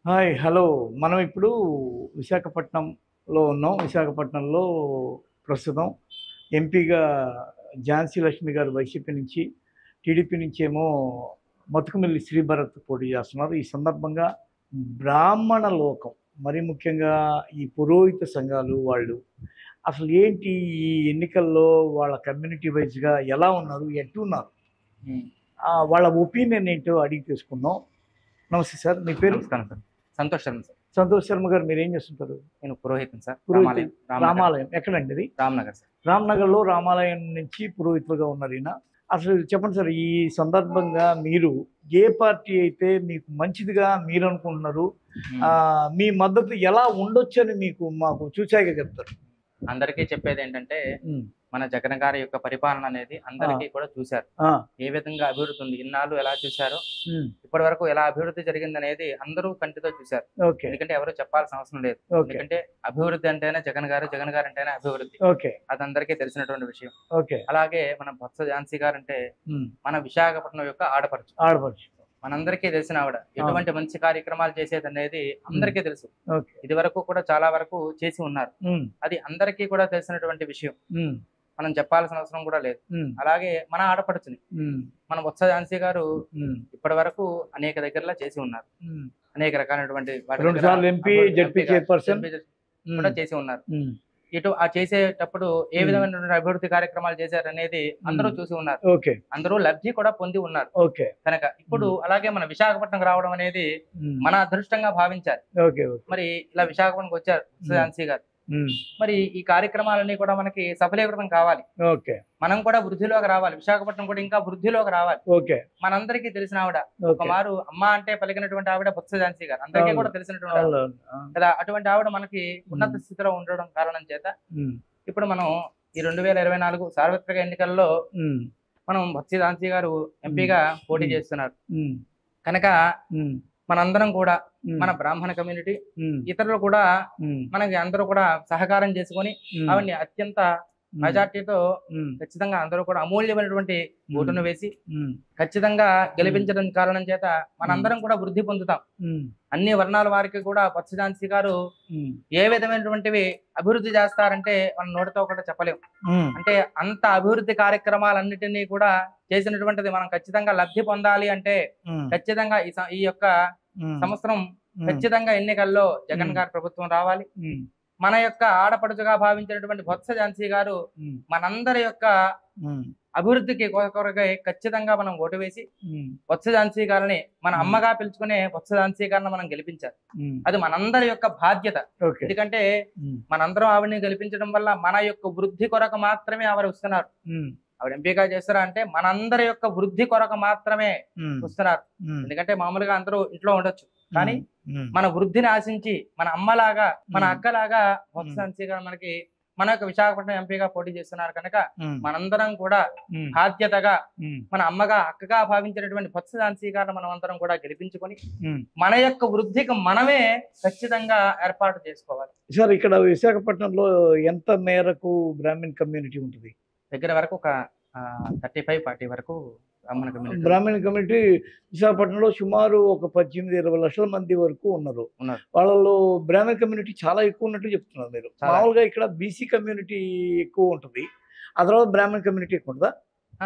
Hi. Hello. మనం ఇప్పుడు విశాఖపట్నంలో ఉన్నాం. విశాఖపట్నంలో ప్రస్తుతం ఎంపీగా ఝాన్సీ లక్ష్మి గారు వైసీపీ నుంచి, టీడీపీ నుంచేమో మతుకుమిల్లి శ్రీభరత్ పోటీ చేస్తున్నారు. ఈ సందర్భంగా బ్రాహ్మణ లోకం, మరి ముఖ్యంగా ఈ పురోహిత సంఘాలు వాళ్ళు అసలు ఏంటి ఈ ఎన్నికల్లో వాళ్ళ కమ్యూనిటీ వైజ్‌గా ఎలా ఉన్నారు? ఎట్టున్నారు? హ్మ్. వాళ్ళ ఒపీనియన్ ఏంటో అడిగి తెలుసుకుందాం. నమస్తే సార్. మీ పేరు? నమస్కారం సార్. సంతోష్ శర్మ సార్. సంతోష్ శర్మ గారు, మీరేం చేస్తుంటారు? నేను పురోహితుని సార్. పురోహితులు. రామాలయం. రామాలయం ఎక్కడండి ఇది? రామ్‌నగర్ సార్. రామ్‌నగర్‌లో రామాలయం నుంచి పురోహితులుగా ఉన్నారు ఈయన. అసలు చెప్పండి సార్, ఈ సందర్భంగా మీరు ఏ పార్టీ అయితే మీకు మంచిదిగా మీరనుకుంటున్నారు? హ్మ్. మీ మద్దతు ఎలా ఉండొచ్చని మాకు చూచాయిగా చెప్తారు? అందరికీ చెప్పేదేంటంటే, హ్మ్. మన జగన్ గారి యొక్క పరిపాలన అనేది అందరికీ కూడా చూశారు. ఆ! ఏ విధంగా అభివృద్ధి ఉంది, ఇన్నాళ్ళు ఎలా చూశారో, హ్మ్. ఇప్పటి వరకు ఎలా అభివృద్ధి జరిగిందనేది అందరూ కంటితో చూశారు. ఓకే. ఎందుకంటే ఎవరు చెప్పాల్సిన అవసరం లేదు. ఓకే. ఎందుకంటే అభివృద్ధి అంటేనే జగన్ గారు, జగన్ గారు అంటేనే అభివృద్ధి. ఓకే. అది అందరికీ తెలిసినటువంటి విషయం. ఓకే. అలాగే మన బొత్స ఝాన్సీ గారంటే హ్మ్. మన విశాఖపట్నం యొక్క ఆడపడుచు. ఆడపడుచు. మనందరికీ తెలిసిన ఆవిడ ఎటువంటి మంచి కార్యక్రమాలు చేసేదనేది అందరికీ తెలుసు. ఓకే. ఇది వరకు కూడా చాలా వరకు చేసి ఉన్నారు. హ్మ్. అది అందరికీ కూడా తెలిసినటువంటి విషయం. హ్మ్. మనం చెప్పాల్సిన అవసరం కూడా లేదు. హ్మ్. అలాగే మన ఆడపడుచుని హ్మ్. మన బొత్స ఝాన్సీ గారు హ్మ్. ఇప్పటి వరకు అనేక దగ్గరలో చేసి ఉన్నారు. హ్మ్. అనేక రకాలైనటువంటి వాటి 2 దగ్గర సార్లు ఎంపీ, జడ్పీ చైర్పర్సన్. కూడా చేసి ఉన్నారు. హ్మ్. ఇటు ఆ చేసేటప్పుడు ఏ విధమైనటువంటి అభివృద్ధి కార్యక్రమాలు చేశారనేది అందరూ చూసి ఉన్నారు. ఓకే. అందరూ లబ్ధి కూడా పొంది ఉన్నారు. ఓకే. కనుక ఇప్పుడు అలాగే మన విశాఖపట్నం రావడం అనేది హ్మ్. మన అదృష్టంగా భావించారు. ఓకే. ఓకే. మరి ఇలా విశాఖపట్నంకి వచ్చారు ఝాన్సీ గారు. హ్మ్. మరి ఈ కార్యక్రమాలన్నీ కూడా మనకి సఫలీకృతం కావాలి. ఓకే. మనం కూడా వృద్ధిలోకి రావాలి. విశాఖపట్నం కూడా ఇంకా వృద్ధిలోకి రావాలి. ఓకే. మనందరికీ తెలిసిన ఆవిడ. ఓకే. ఒకమారు అమ్మ అంటే పలికినటువంటి ఆవిడ బొత్స ఝాన్సీ గారు. అందరికీ అవును. కూడా తెలిసినటువంటి ఆవిడ అవునవును. ఆ! కదా. అటువంటి ఆవిడ మనకి ఉన్నత స్థితిలో ఉండడం కారణం చేత హ్మ్. ఇప్పుడు మనం ఈ 2024 సార్వత్రిక ఎన్నికల్లో హ్మ్. మనం బొత్స ఝాన్సీ గారు ఎంపీగా పోటీ చేస్తున్నారు. హ్మ్. కనుక హ్మ్. మనందరం కూడా హ్మ్. మన బ్రాహ్మణ కమ్యూనిటీ హ్మ్. ఇతరులు కూడా హ్మ్. మనకి అందరూ కూడా సహకారం చేసుకొని ఆవిడ్ని అత్యంత మెజార్టీతో హ్మ్. ఖచ్చితంగా అందరూ కూడా అమూల్యమైనటువంటి ఓటును వేసి హ్మ్. ఖచ్చితంగా గెలిపించడం కారణం చేత మనందరం కూడా వృద్ధి పొందుతాం. హ్మ్. అన్ని వర్ణాల వారికి కూడా బొత్స ఝాన్సీ గారు హ్మ్. ఏ విధమైనటువంటివి అభివృద్ధి చేస్తారంటే మనం నోటితో కూడా చెప్పలేం. హ్మ్. అంటే అంత అభివృద్ధి కార్యక్రమాలన్నిటినీ కూడా చేసినటువంటిది మనం ఖచ్చితంగా లబ్ధి పొందాలి అంటే హ్మ్. ఖచ్చితంగా ఈ యొక్క హ్మ్. సంవత్సరం హ్మ్. ఖచ్చితంగా ఎన్నికల్లో జగన్ గారి ప్రభుత్వం రావాలి. హ్మ్. మన యొక్క ఆడపడుచుగా భావించినటువంటి బొత్స ఝాన్సీ గారు హ్మ్. మనందరి యొక్క హ్మ్. అభివృద్ధికి కొరకై ఖచ్చితంగా మనం ఓటు వేసి హ్మ్. బొత్స ఝాన్సీ గారిని మన అమ్మగా పిలుచుకునే బొత్స ఝాన్సీ గారిని మనం గెలిపించాలి. హ్మ్. అది మనందరి యొక్క బాధ్యత. ఓకే. ఎందుకంటే హ్మ్. మనందరం ఆవిడని గెలిపించడం వల్ల మన యొక్క వృద్ధి కొరకు మాత్రమే ఆవిడ వస్తున్నారు. హ్మ్. ఆవిడ ఎంపీగా చేస్తారా అంటే మనందరి యొక్క వృద్ధి కొరకు మాత్రమే హ్మ్. వస్తున్నారు. హ్మ్. ఎందుకంటే మామూలుగా అందరూ ఇంట్లో ఉండొచ్చు, కానీ హ్మ్. మన వృద్ధిని ఆశించి మన అమ్మలాగా మన అక్కలాగా బొత్స హ్మ్. ఝాన్సీ గారు మనకి మన యొక్క విశాఖపట్నం ఎంపీగా పోటీ చేస్తున్నారు. కనుక హ్మ్. మనందరం కూడా హ్మ్. బాధ్యతగా హ్మ్. మన అమ్మగా అక్కగా భావించినటువంటి బొత్స ఝాన్సీ గారిని మనం అందరం కూడా గెలిపించుకొని హ్మ్. మన యొక్క వృద్ధికి మనమే ఖచ్చితంగా ఏర్పాటు చేసుకోవాలి. సార్, ఇక్కడ విశాఖపట్నంలో ఎంత మేరకు బ్రాహ్మిన్ కమ్యూనిటీ ఉంటది? దగ్గర వరకు ఒక 35-40 వరకు బ్రాహ్మణ కమ్యూనిటీ బ్రాహ్మణ కమ్యూనిటీ విశాఖపట్నంలో సుమారు ఒక 18, 20 లక్షల మంది వరకు ఉన్నారు. ఉన్నారు. వాళ్ళలో బ్రాహ్మణ కమ్యూనిటీ చాలా ఎక్కువ ఉన్నట్టు చెప్తున్నారు మీరు. చాలా. మామూలుగా ఇక్కడ బీసీ కమ్యూనిటీ ఎక్కువ ఉంటది. ఆ తర్వాత బ్రాహ్మణ కమ్యూనిటీ ఎక్కువ ఉంటదా?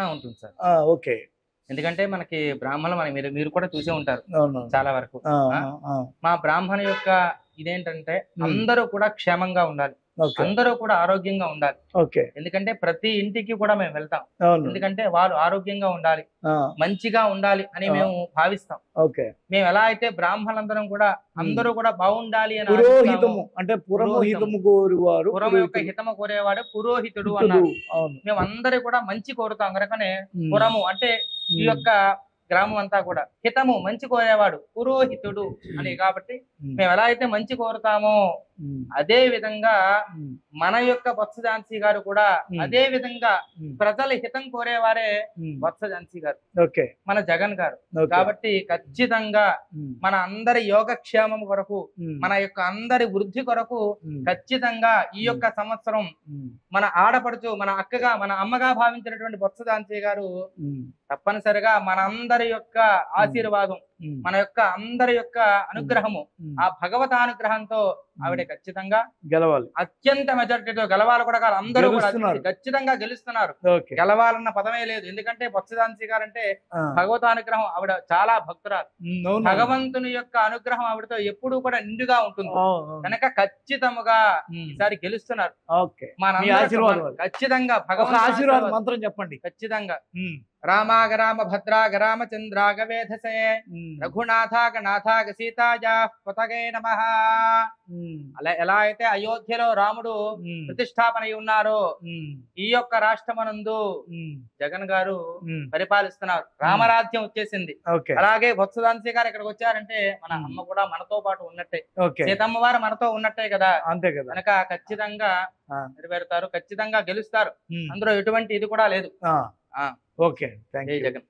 ఉంటుంది సార్. ఓకే. ఎందుకంటే మనకి బ్రాహ్మణులు మీరు మీరు కూడా చూసే ఉంటారు అవునవును. చాలా వరకు. ఆ! ఆ! ఆ! ఆ! మా బ్రాహ్మణ యొక్క ఇదేంటంటే హ్మ్. అందరూ కూడా క్షేమంగా ఉండాలి. ఓకే. అందరూ కూడా ఆరోగ్యంగా ఉండాలి. ఓకే. ఎందుకంటే ప్రతి ఇంటికి కూడా మేము వెళ్తాం. అవును. ఎందుకంటే వాళ్ళు ఆరోగ్యంగా ఉండాలి, ఆ! మంచిగా ఉండాలి అని ఆ! మేము భావిస్తాం. ఓకే. మేము ఎలా అయితే బ్రాహ్మణులందరం కూడా అందరూ కూడా బాగుండాలి అని ఆశిస్తామో, పురోహితము అంటే పురమోహితము కోరువారు పురం యొక్క పురోహితుడు. హితము కోరేవాడు పురోహితుడు హితుడు. అన్నారు. అవును. మేము అందరూ కూడా మంచి కోరుతాం కనుకనే హ్మ్. పురము అంటే ఈ హ్మ్. యొక్క గ్రామం అంతా కూడా హితము మంచి కోరేవాడు పురోహితుడు అని. కాబట్టి హ్మ్. మేము ఎలా అయితే మంచి కోరుతామో హ్మ్. అదే విధంగా హ్మ్. మన యొక్క బొత్స ఝాన్సీ గారు కూడా హ్మ్. అదే విధంగా హ్మ్. ప్రజల హితం కోరేవారే హ్మ్. బొత్స ఝాన్సీ గారు, ఓకే. మన జగన్ గారు. ఓకే. కాబట్టి ఖచ్చితంగా హ్మ్. మన అందరి యోగక్షేమం కొరకు, హ్మ్. మన యొక్క అందరి వృద్ధి కొరకు హ్మ్. ఖచ్చితంగా ఈ యొక్క సంవత్సరం హ్మ్. మన ఆడపడుచు మన అక్కగా మన అమ్మగా భావించినటువంటి బొత్స ఝాన్సీ గారు హ్మ్. తప్పనిసరిగా మనందరి యొక్క ఆశీర్వాదం, మన యొక్క అందరి యొక్క అనుగ్రహము, ఆ భగవతానుగ్రహంతో ఆవిడ ఖచ్చితంగా గెలవాలి. అత్యంత మెజారిటీతో గెలవాలి కూడా కాదు, అందరూ కూడా గెలుస్తున్నారు. ఖచ్చితంగా గెలుస్తున్నారు. ఓకే. గెలవాలన్న పదమే లేదు. ఎందుకంటే బొత్స గారు అంటే ఆ. భగవతానుగ్రహం, ఆవిడ చాలా భక్తురాలు. అవును. భగవంతుని యొక్క అనుగ్రహం ఆవిడతో ఎప్పుడూ కూడా నిండుగా ఉంటుంది అవును. కనుక ఖచ్చితముగా ఈసారి గెలుస్తున్నారు. ఓకే. మీ మనందరం ఆశీర్వాదం. ఖచ్చితంగా ఒక భగవంతుని ఆశీర్వాదం ఆశీర్వాదం. మంత్రం చెప్పండి. ఖచ్చితంగా రామాగ రామ భద్రాగ రామచంద్రాగ వేధసే రఘునాథాగ నాథాగ సీతాజా పతగే నమః. అలా ఎలా అయితే అయోధ్యలో రాముడు ప్రతిష్టాపన అయి ఉన్నారో ఈ యొక్క రాష్ట్రమనందు జగన్ గారు పరిపాలిస్తున్నారు. రామరాజ్యం వచ్చేసింది. ఓకే. అలాగే బొత్స గారు ఇక్కడికి వచ్చారంటే మన అమ్మ కూడా మనతో పాటు ఉన్నట్టే, ఓకే. సీతమ్మ వారు మనతో ఉన్నట్టే కదా. అంతే కదా. కనుక ఖచ్చితంగా నెరవేరుతారు, ఖచ్చితంగా గెలుస్తారు. ఉమ్. అందులో ఎటువంటి ఇది కూడా లేదు. ఓకే. థ్యాంక్ జై యూ. జగన్.